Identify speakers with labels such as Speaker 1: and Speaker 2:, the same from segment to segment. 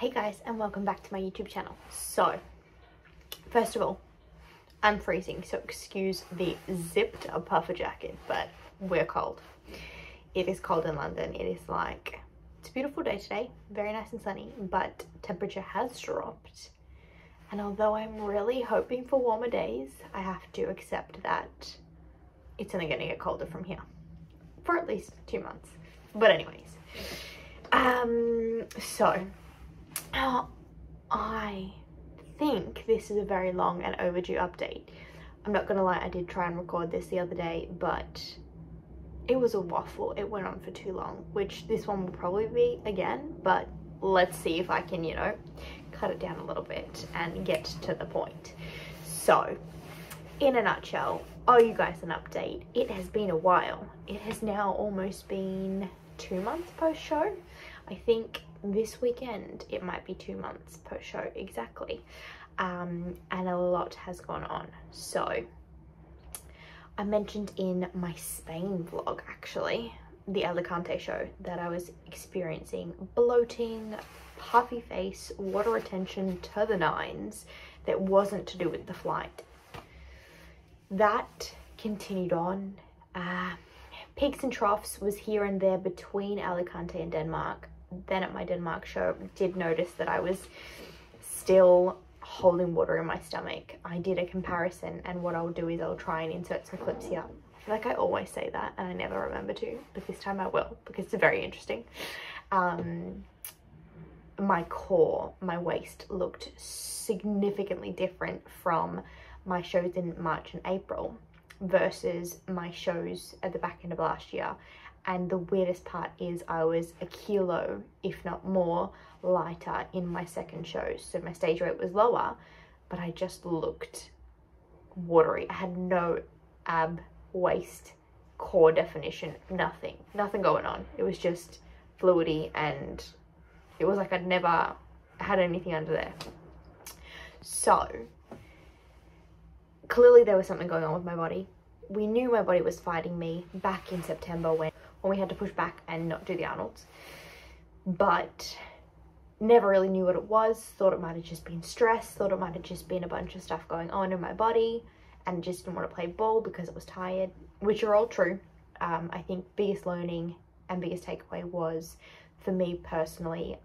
Speaker 1: Hey guys, and welcome back to my YouTube channel. So, first of all, I'm freezing, so excuse the zipped up puffer jacket, but we're cold. It is cold in London. It is like, it's a beautiful day today, very nice and sunny, but temperature has dropped. And although I'm really hoping for warmer days, I have to accept that it's only gonna get colder from here for at least 2 months. But anyways, I think this is a very long and overdue update. I'm not gonna lie, I did try and record this the other day, but it was a waffle. It went on for too long, which this one will probably be again, but let's see if I can, you know, cut it down a little bit and get to the point. So, in a nutshell, owe you guys an update. It has been a while. It has now almost been 2 months post-show. I think this weekend it might be 2 months post-show exactly, and a lot has gone on. So I mentioned in my Spain vlog, actually, the Alicante show, that I was experiencing bloating, puffy face, water retention to the nines that wasn't to do with the flight. That continued on. Peaks and troughs was here and there between Alicante and Denmark. Then at my Denmark show, did notice that I was still holding water in my stomach. I did a comparison, and what I'll do is I'll try and insert some clips here. I feel like I always say that and I never remember to, but this time I will, because it's very interesting. My core, my waist looked significantly different from my shows in March and April versus my shows at the back end of last year. And the weirdest part is I was a kilo, if not more, lighter in my second show. So my stage weight was lower, but I just looked watery. I had no ab, waist, core definition, nothing going on. It was just fluidy, and it was like I'd never had anything under there. So clearly there was something going on with my body. We knew my body was fighting me back in September when we had to push back and not do the Arnolds, but never really knew what it was. Thought it might have just been stress, thought it might have just been a bunch of stuff going on in my body, and just didn't want to play ball because it was tired, which are all true. I think biggest learning and biggest takeaway was, for me personally,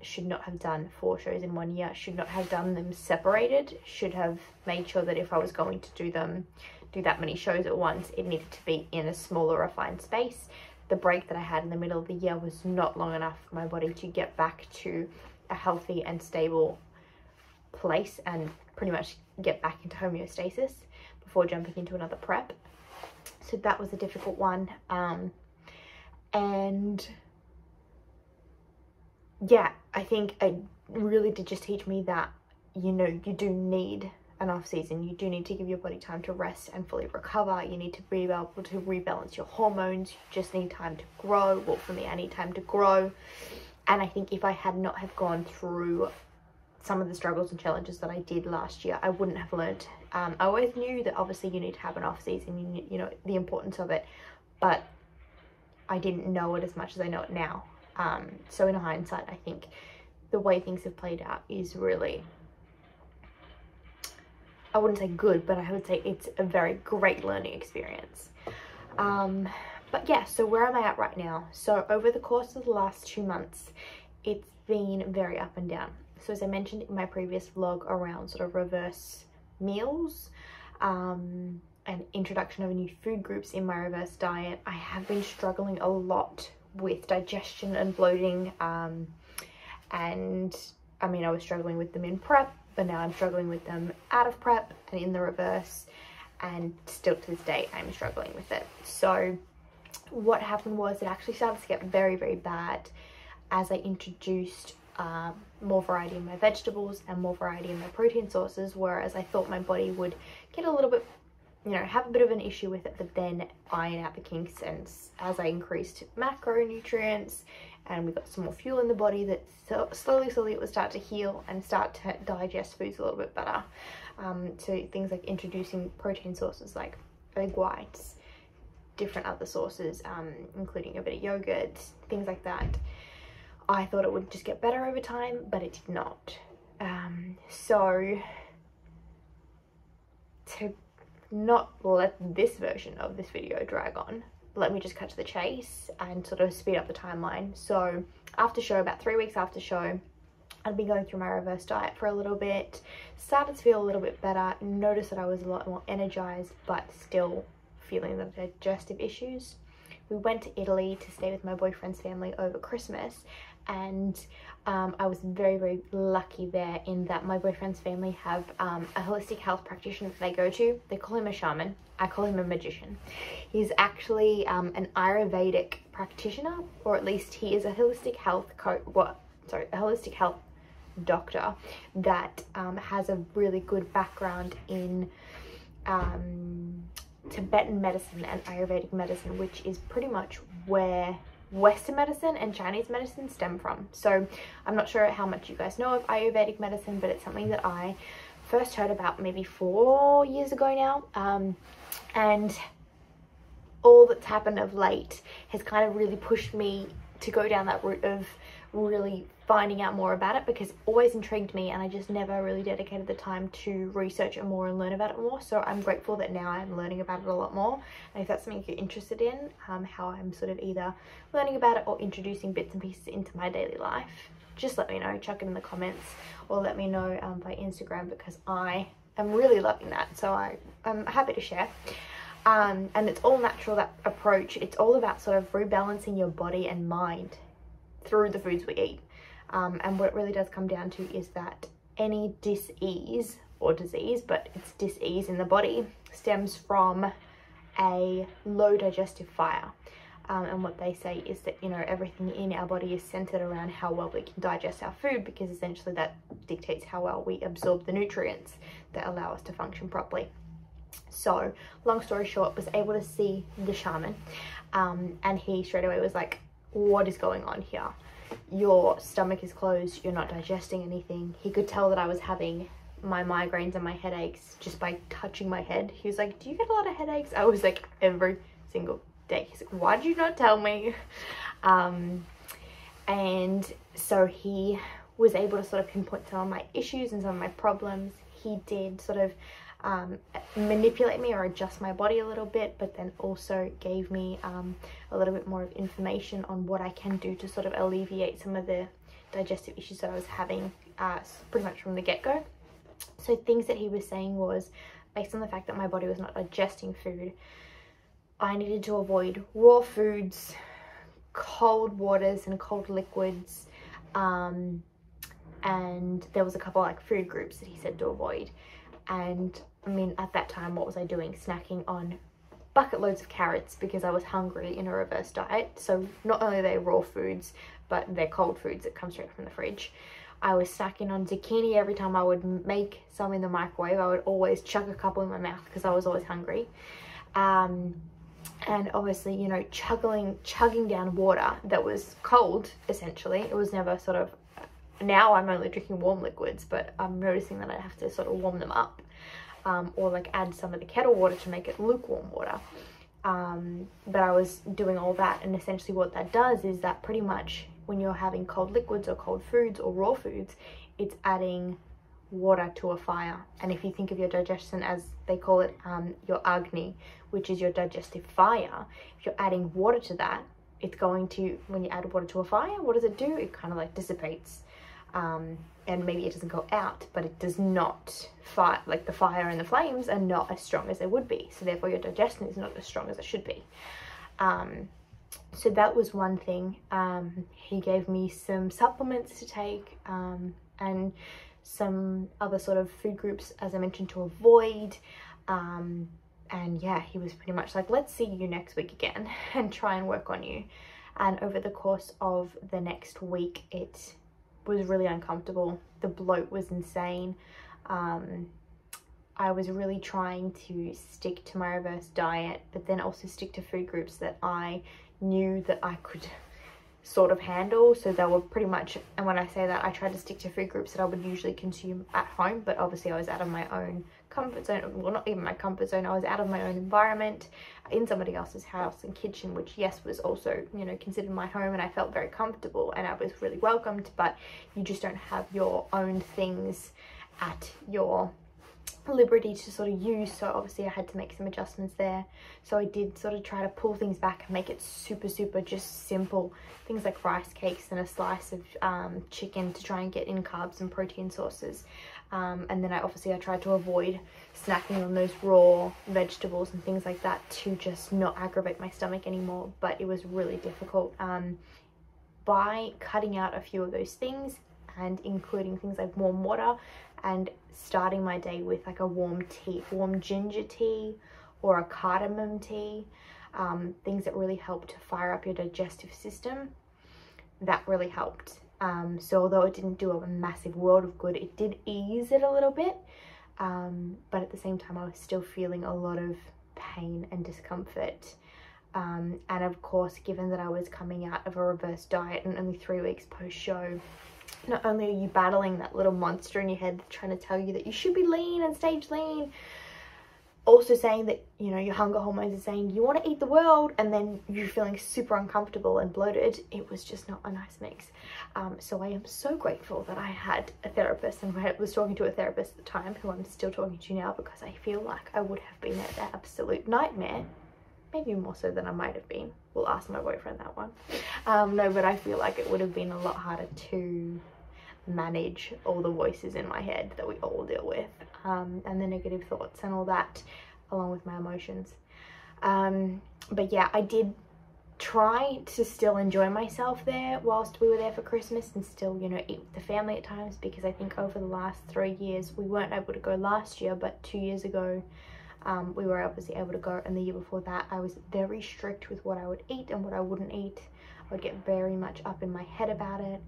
Speaker 1: should not have done 4 shows in 1 year, should not have done them separated, should have made sure that if I was going to do that many shows at once, it needed to be in a smaller, refined space. The break that I had in the middle of the year was not long enough for my body to get back to a healthy and stable place and pretty much get back into homeostasis before jumping into another prep. So that was a difficult one. And yeah, I think it really did just teach me that, you know, you do need an off season. You do need to give your body time to rest and fully recover. You need to be able to rebalance your hormones. You just need time to grow. Well, for me, I need time to grow. And I think if I had not have gone through some of the struggles and challenges that I did last year, I wouldn't have learned. I always knew that obviously you need to have an off season, you know, the importance of it, but I didn't know it as much as I know it now. So in hindsight, I think the way things have played out is really, I wouldn't say good, but I would say it's a very great learning experience. But yeah, so where am I at right now? So over the course of the last 2 months, it's been very up and down. So as I mentioned in my previous vlog around sort of reverse meals, and introduction of new food groups in my reverse diet, I have been struggling a lot with digestion and bloating, and I mean, I was struggling with them in prep, but now I'm struggling with them out of prep and in the reverse, and still to this day I'm struggling with it. So what happened was it actually started to get very, very bad as I introduced more variety in my vegetables and more variety in my protein sources, whereas I thought my body would get a little bit, you know, have a bit of an issue with it, but then iron out the kinks. And as I increased macronutrients and we got some more fuel in the body, that slowly it would start to heal and start to digest foods a little bit better. So things like introducing protein sources like egg whites, different other sources, including a bit of yogurt, things like that. I thought it would just get better over time, but it did not. So to not let this version of this video drag on, let me just cut to the chase and sort of speed up the timeline. So after show, about 3 weeks after show, I'd been going through my reverse diet for a little bit, started to feel a little bit better, noticed that I was a lot more energized, but still feeling the digestive issues. We went to Italy to stay with my boyfriend's family over Christmas, and I was very, very lucky there in that my boyfriend's family have a holistic health practitioner that they go to. They call him a shaman. I call him a magician. He's actually an Ayurvedic practitioner, or at least he is a holistic health a holistic health doctor that has a really good background in Tibetan medicine and Ayurvedic medicine, which is pretty much where Western medicine and Chinese medicine stem from. So I'm not sure how much you guys know of Ayurvedic medicine, but it's something that I first heard about maybe 4 years ago now, and all that's happened of late has kind of really pushed me to go down that route of really finding out more about it, because it always intrigued me and I just never really dedicated the time to research it more and learn about it more. So I'm grateful that now I'm learning about it a lot more, and if that's something you're interested in, how I'm sort of either learning about it or introducing bits and pieces into my daily life, just let me know, chuck it in the comments, or let me know by Instagram, because I am really loving that, so I'm happy to share. And it's all natural, that approach. It's all about sort of rebalancing your body and mind through the foods we eat. And what it really does come down to is that any dis-ease or disease, but it's dis-ease in the body, stems from a low digestive fire. And what they say is that, you know, everything in our body is centered around how well we can digest our food, because essentially that dictates how well we absorb the nutrients that allow us to function properly. So long story short, was able to see the shaman, and he straight away was like, what is going on here? Your stomach is closed, you're not digesting anything. He could tell that I was having my migraines and my headaches just by touching my head. He was like, do you get a lot of headaches? I was like, every single day. He's like, why did you not tell me? And so he was able to sort of pinpoint some of my issues and some of my problems. He did sort of manipulate me or adjust my body a little bit, but then also gave me a little bit more of information on what I can do to sort of alleviate some of the digestive issues that I was having pretty much from the get-go. So things that he was saying was, based on the fact that my body was not digesting food, I needed to avoid raw foods, cold waters and cold liquids, and there was a couple like food groups that he said to avoid. And I mean, at that time, what was I doing? Snacking on bucket loads of carrots because I was hungry in a reverse diet. So not only are they raw foods, but they're cold foods that come straight from the fridge. I was snacking on zucchini every time I would make some in the microwave. I would always chuck a couple in my mouth because I was always hungry. And obviously, you know, chugging down water that was cold, essentially. It was never sort of, now I'm only drinking warm liquids, but I'm noticing that I have to sort of warm them up, or like add some of the kettle water to make it lukewarm water. But I was doing all that, and essentially what that does is that pretty much when you're having cold liquids or cold foods or raw foods, it's adding water to a fire. And if you think of your digestion as, they call it your Agni, which is your digestive fire, if you're adding water to that, it's going to, when you add water to a fire, what does it do? It kind of like dissipates. And maybe it doesn't go out, but it does not fight, like the fire and the flames are not as strong as they would be. So therefore your digestion is not as strong as it should be. So that was one thing. He gave me some supplements to take, and some other sort of food groups, as I mentioned, to avoid. And yeah, he was pretty much like, let's see you next week again and try and work on you. And over the course of the next week, it was really uncomfortable. The bloat was insane. I was really trying to stick to my reverse diet, but then also stick to food groups that I knew that I could sort of handle. So they were pretty much, and when I say that, I tried to stick to food groups that I would usually consume at home, but obviously I was out of my own comfort zone. Well, not even my comfort zone, I was out of my own environment in somebody else's house and kitchen, which yes was also, you know, considered my home, and I felt very comfortable and I was really welcomed, but you just don't have your own things at your liberty to sort of use. So obviously I had to make some adjustments there. So I did sort of try to pull things back and make it super just simple things like rice cakes and a slice of chicken to try and get in carbs and protein sources, and then I tried to avoid snacking on those raw vegetables and things like that to just not aggravate my stomach anymore. But it was really difficult. By cutting out a few of those things and including things like warm water and starting my day with like a warm ginger tea or a cardamom tea, things that really help to fire up your digestive system, that really helped. So although it didn't do a massive world of good, it did ease it a little bit, but at the same time I was still feeling a lot of pain and discomfort. And of course, given that I was coming out of a reverse diet and only 3 weeks post-show, not only are you battling that little monster in your head trying to tell you that you should be lean and stage lean, also saying that, you know, your hunger hormones are saying you want to eat the world, and then you're feeling super uncomfortable and bloated. It was just not a nice mix. So I am so grateful that I had a therapist, and I was talking to a therapist at the time who I'm still talking to now, because I feel like I would have been an absolute nightmare. Maybe more so than I might have been. We'll ask my boyfriend that one. No, but I feel like it would have been a lot harder to manage all the voices in my head that we all deal with, and the negative thoughts and all that, along with my emotions. But yeah, I did try to still enjoy myself there whilst we were there for Christmas, and still, you know, eat with the family at times, because I think over the last 3 years, we weren't able to go last year, but 2 years ago, we were obviously able to go, and the year before that I was very strict with what I would eat and what I wouldn't eat. I would get very much up in my head about it,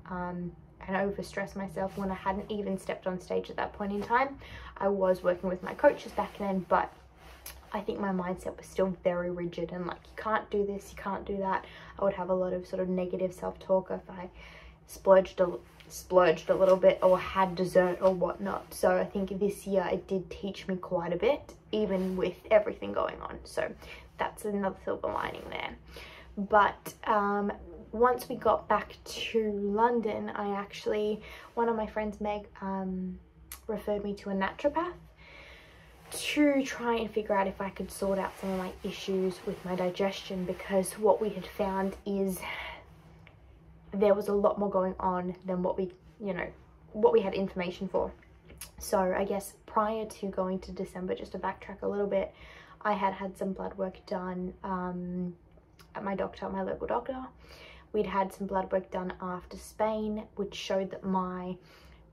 Speaker 1: and overstress myself when I hadn't even stepped on stage at that point in time. I was working with my coaches back then, but I think my mindset was still very rigid and like, you can't do this, you can't do that. I would have a lot of sort of negative self-talk if I splurged a little bit or had dessert or whatnot. So I think this year it did teach me quite a bit, even with everything going on. So that's another silver lining there. But once we got back to London, one of my friends, Meg, referred me to a naturopath to try and figure out if I could sort out some of my issues with my digestion, because what we had found is there was a lot more going on than what we had information for. So I guess prior to going to December, just to backtrack a little bit, I had some blood work done at my local doctor. We'd had some blood work done after Spain, which showed that my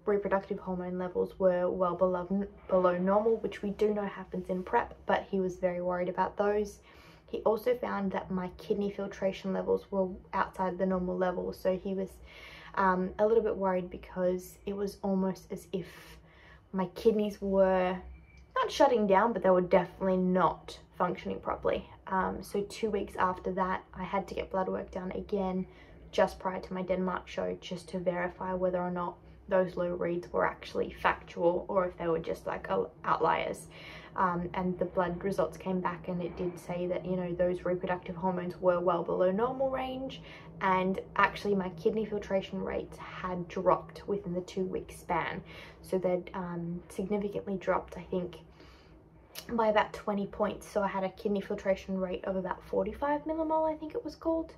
Speaker 1: reproductive hormone levels were well below normal, which we do know happens in PrEP, but he was very worried about those. He also found that my kidney filtration levels were outside the normal level, so he was a little bit worried, because it was almost as if my kidneys were not shutting down, but they were definitely not functioning properly. So 2 weeks after that, I had to get blood work done again just prior to my Denmark show, just to verify whether or not those low reads were actually factual or if they were just like outliers. And the blood results came back, and it did say that, you know, those reproductive hormones were well below normal range, and actually my kidney filtration rates had dropped within the 2 week span. So they'd significantly dropped, I think, by about 20 points. So I had a kidney filtration rate of about 45 millimole, I think it was called,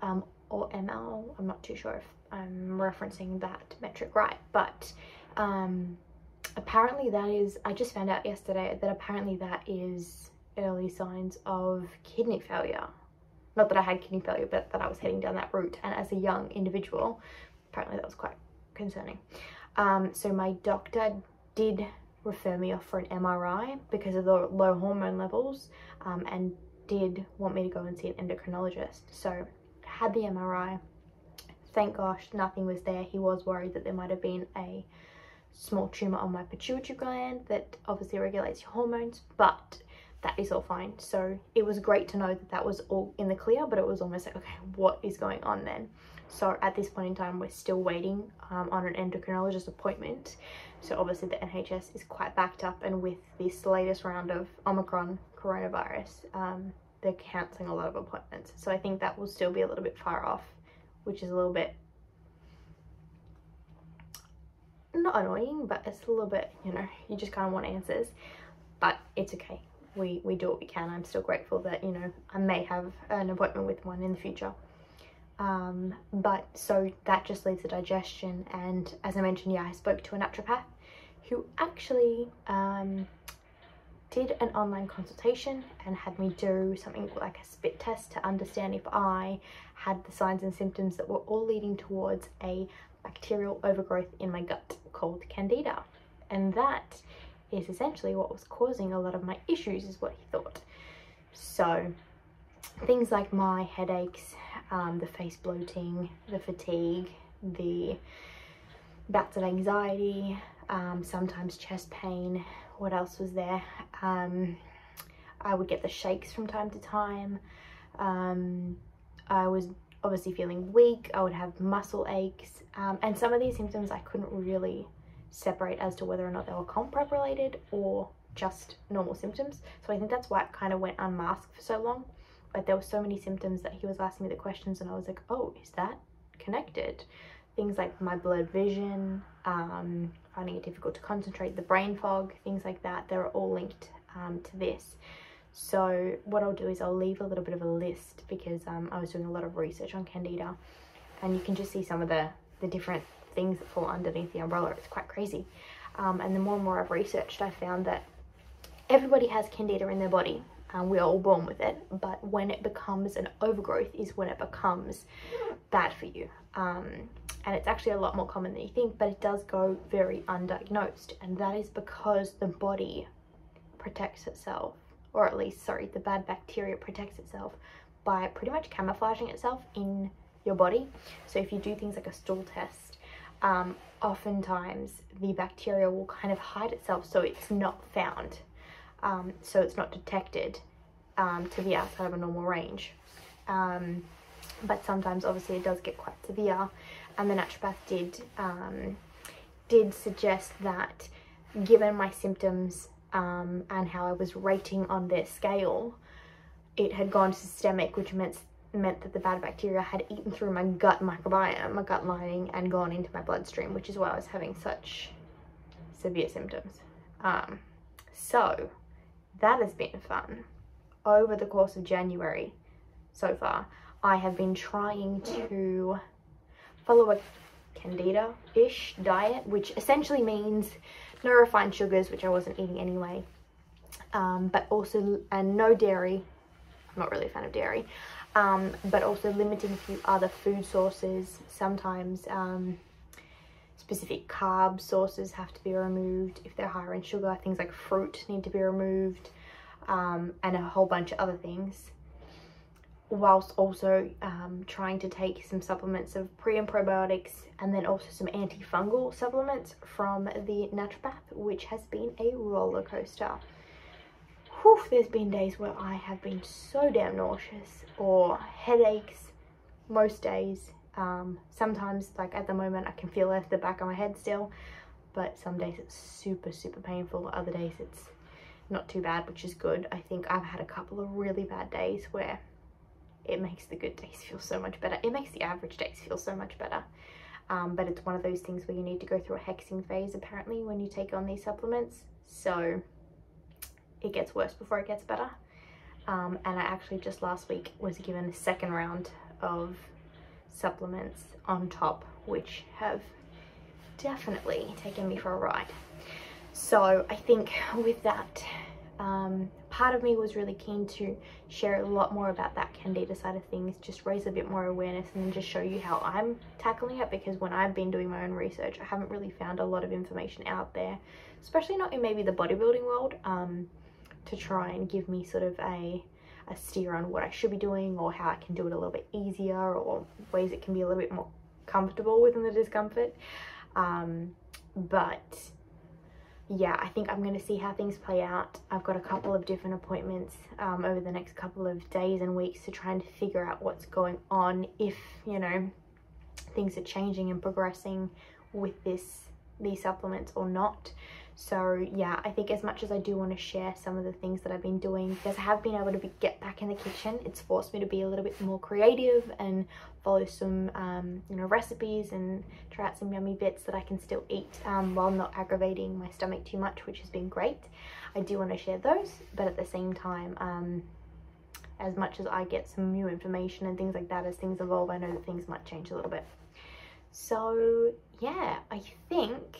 Speaker 1: or ml. I'm not too sure if I'm referencing that metric right, but apparently that is, I just found out yesterday that apparently that is early signs of kidney failure. Not that I had kidney failure, but that I was heading down that route, and as a young individual, apparently that was quite concerning. So my doctor did refer me off for an MRI because of the low hormone levels, and did want me to go and see an endocrinologist. So had the MRI. Thank gosh, nothing was there. He was worried that there might have been a small tumor on my pituitary gland that obviously regulates your hormones, but that is all fine. So it was great to know that that was all in the clear, but it was almost like, okay, what is going on then? So at this point in time, we're still waiting on an endocrinologist appointment. So obviously the NHS is quite backed up, and with this latest round of Omicron coronavirus, they're cancelling a lot of appointments. So I think that will still be a little bit far off, which is a little bit, not annoying, but it's a little bit, you know, you just kind of want answers, but it's okay. We do what we can. I'm still grateful that, you know, I may have an appointment with one in the future. But so that just leaves the digestion, and as I mentioned, yeah, I spoke to a naturopath who actually did an online consultation and had me do something like a spit test to understand if I had the signs and symptoms that were all leading towards a bacterial overgrowth in my gut called Candida, and that is essentially what was causing a lot of my issues, is what he thought. So things like my headaches, the face bloating, the fatigue, the bouts of anxiety, sometimes chest pain. What else was there? I would get the shakes from time to time. I was obviously feeling weak. I would have muscle aches, and some of these symptoms I couldn't really separate as to whether or not they were comprep related or just normal symptoms. So I think that's why it kind of went unmasked for so long. But there were so many symptoms that he was asking me the questions, and I was like, oh, is that connected? Things like my blurred vision, finding it difficult to concentrate, the brain fog, things like that, they're all linked to this. So what I'll do is I'll leave a little bit of a list, because I was doing a lot of research on Candida, and you can just see some of the different things that fall underneath the umbrella. It's quite crazy. And the more and more I've researched, I found that everybody has Candida in their body. We're all born with it, but when it becomes an overgrowth is when it becomes bad for you. And it's actually a lot more common than you think, but it does go very undiagnosed, and that is because the body protects itself, or at least, sorry, the bad bacteria protects itself by pretty much camouflaging itself in your body. So if you do things like a stool test, oftentimes the bacteria will kind of hide itself so it's not found. So it's not detected to be outside of a normal range. But sometimes obviously it does get quite severe, and the naturopath did suggest that given my symptoms and how I was rating on their scale, it had gone systemic, which meant that the bad bacteria had eaten through my gut microbiome, my gut lining, and gone into my bloodstream, which is why I was having such severe symptoms. So that has been fun. Over the course of January so far, I have been trying to follow a Candida-ish diet, which essentially means no refined sugars, which I wasn't eating anyway, but also, and no dairy. I'm not really a fan of dairy, but also limiting a few other food sources. Sometimes specific carb sources have to be removed if they're higher in sugar. Things like fruit need to be removed, and a whole bunch of other things, whilst also trying to take some supplements of pre and probiotics, and then also some antifungal supplements from the naturopath, which has been a roller coaster. Whew, there's been days where I have been so damn nauseous, or headaches most days. Sometimes, like at the moment, I can feel it at the back of my head still, but some days it's super painful. Other days it's not too bad, which is good. I think I've had a couple of really bad days where it makes the good days feel so much better. It makes the average days feel so much better. But it's one of those things where you need to go through a hexing phase apparently when you take on these supplements. So it gets worse before it gets better. And I actually just last week was given a second round of supplements on top, which have definitely taken me for a ride. So I think with that, part of me was really keen to share a lot more about that Candida side of things, just raise a bit more awareness, and then just show you how I'm tackling it, because when I've been doing my own research, I haven't really found a lot of information out there, especially not in maybe the bodybuilding world, to try and give me sort of a steer on what I should be doing, or how I can do it a little bit easier, or ways it can be a little bit more comfortable within the discomfort. But yeah, I think I'm going to see how things play out. I've got a couple of different appointments over the next couple of days and weeks to try and figure out what's going on, if, you know, things are changing and progressing with these supplements or not. So yeah, I think as much as I do want to share some of the things that I've been doing, because I have been able to get back in the kitchen, it's forced me to be a little bit more creative and follow some you know, recipes and try out some yummy bits that I can still eat while not aggravating my stomach too much, which has been great. I do want to share those, but at the same time, as much as I get some new information and things like that, as things evolve, I know that things might change a little bit. So yeah, I think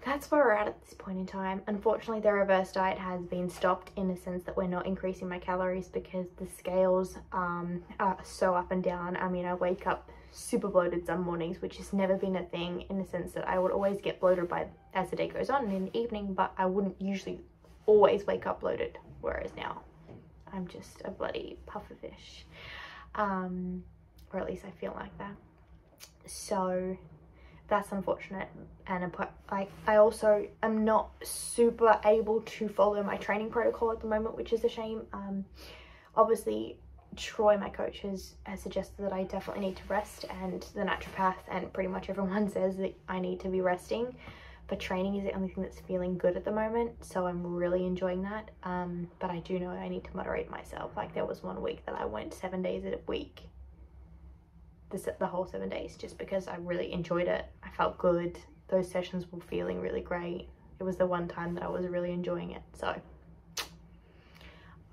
Speaker 1: that's where we're at this point in time. Unfortunately, the reverse diet has been stopped, in the sense that we're not increasing my calories because the scales are so up and down. I mean, I wake up super bloated some mornings, which has never been a thing, in the sense that I would always get bloated as the day goes on and in the evening, but I wouldn't usually always wake up bloated, whereas now I'm just a bloody pufferfish, or at least I feel like that. So that's unfortunate, and I also am not super able to follow my training protocol at the moment, which is a shame. Obviously Troy, my coach, has suggested that I definitely need to rest, and the naturopath and pretty much everyone says that I need to be resting, but training is the only thing that's feeling good at the moment, so I'm really enjoying that. But I do know I need to moderate myself. Like, there was one week that I went 7 days a week, the whole 7 days, just because I really enjoyed it. I felt good. Those sessions were feeling really great. It was the one time that I was really enjoying it. So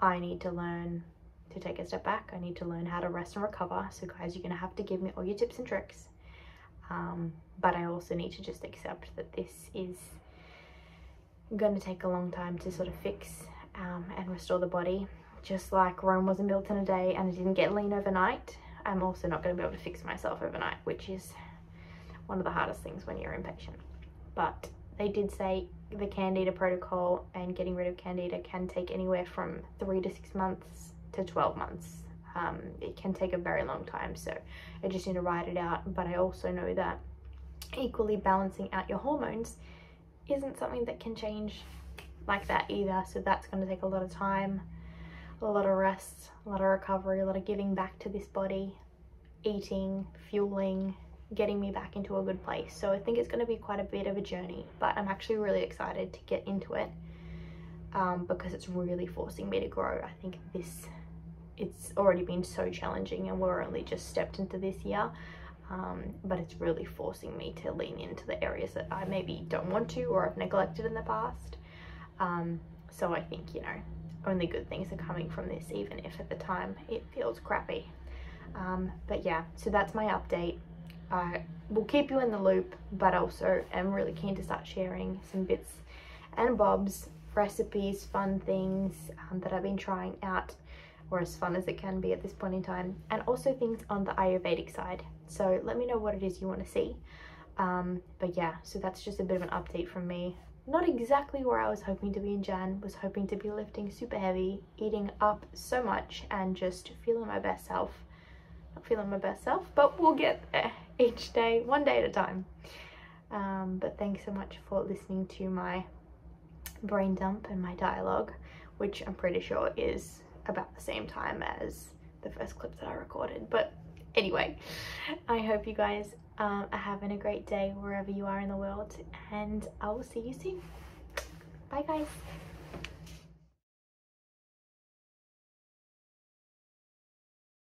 Speaker 1: I need to learn to take a step back. I need to learn how to rest and recover. So guys, you're gonna have to give me all your tips and tricks. But I also need to just accept that this is gonna take a long time to sort of fix and restore the body. Just like Rome wasn't built in a day and I didn't get lean overnight, I'm also not going to be able to fix myself overnight, which is one of the hardest things when you're impatient. But they did say the Candida protocol and getting rid of Candida can take anywhere from 3 to 6 months to 12 months. It can take a very long time, so I just need to ride it out. But I also know that equally balancing out your hormones isn't something that can change like that either, so that's going to take a lot of time, a lot of rest, a lot of recovery, a lot of giving back to this body, eating, fueling, getting me back into a good place. So I think it's going to be quite a bit of a journey, but I'm actually really excited to get into it because it's really forcing me to grow. I think it's already been so challenging and we're only just stepped into this year, but it's really forcing me to lean into the areas that I maybe don't want to or I've neglected in the past. So I think, you know, only good things are coming from this, even if at the time it feels crappy. But yeah, so that's my update. I will keep you in the loop, but also am really keen to start sharing some bits and bobs, recipes, fun things that I've been trying out, or as fun as it can be at this point in time, and also things on the Ayurvedic side. So let me know what it is you want to see. But yeah, so that's just a bit of an update from me. Not exactly where I was hoping to be in Jan. Was hoping to be lifting super heavy, eating up so much, and just feeling my best self. Not feeling my best self, but we'll get there each day, one day at a time. But thanks so much for listening to my brain dump and my dialogue, which I'm pretty sure is about the same time as the first clip that I recorded. But anyway, I hope you guys are having a great day wherever you are in the world, and I will see you soon. Bye guys.